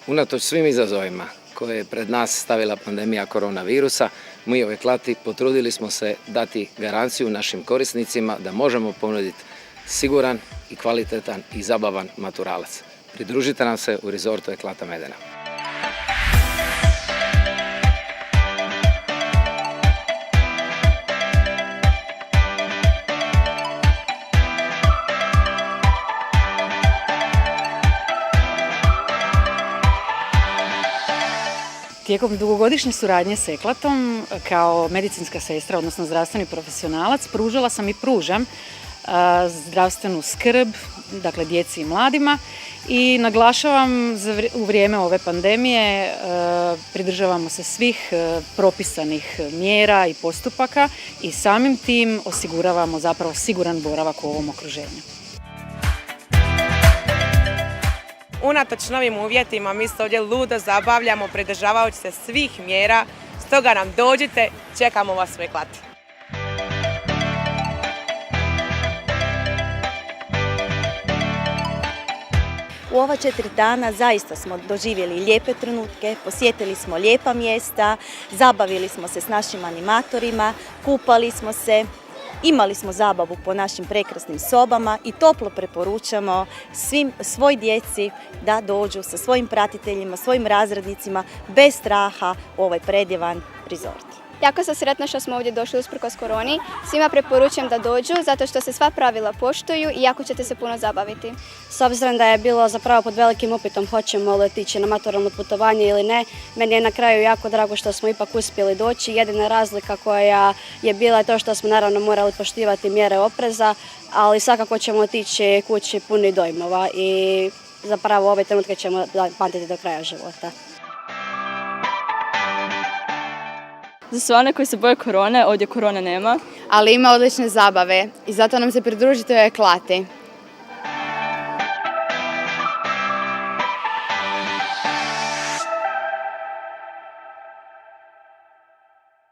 Unatoč svim izazovima koje je pred nas stavila pandemija koronavirusa, mi u Eklati potrudili smo se dati garanciju našim korisnicima da možemo ponuditi siguran i kvalitetan i zabavan maturalac. Pridružite nam se u rezortu Eklata Medena. Tijekom dugogodišnje suradnje s Eklatom kao medicinska sestra, odnosno zdravstveni profesionalac, pružala sam i pružam zdravstvenu skrb, dakle djeci i mladima, i naglašavam u vrijeme ove pandemije pridržavamo se svih propisanih mjera i postupaka i samim tim osiguravamo zapravo siguran boravak u ovom okruženju. Unatoč novim uvjetima mi se ovdje ludo zabavljamo pridržavajući se svih mjera, stoga nam dođite, čekamo vas u Eklati. U ova 4 dana zaista smo doživjeli lijepe trenutke, posjetili smo lijepa mjesta, zabavili smo se s našim animatorima, kupali smo se, imali smo zabavu po našim prekrasnim sobama i toplo preporučamo svoj djeci da dođu sa svojim pratiteljima, svojim razrednicima bez straha u ovaj predivan rezort. Jako sam sretna što smo ovdje došli usprkos koroni. Svima preporučujem da dođu zato što se sva pravila poštuju i jako ćete se puno zabaviti. S obzirom da je bilo zapravo pod velikim upitom hoćemo li otići na maturalno putovanje ili ne, meni je na kraju jako drago što smo ipak uspjeli doći. Jedina razlika koja je bila je to što smo naravno morali poštivati mjere opreza, ali svakako ćemo otići kući puni dojmova i zapravo ove trenutke ćemo pamtiti do kraja života. Za sve one koji se boje korone, ovdje korone nema. Ali ima odlične zabave i zato nam se pridružite u Eklati.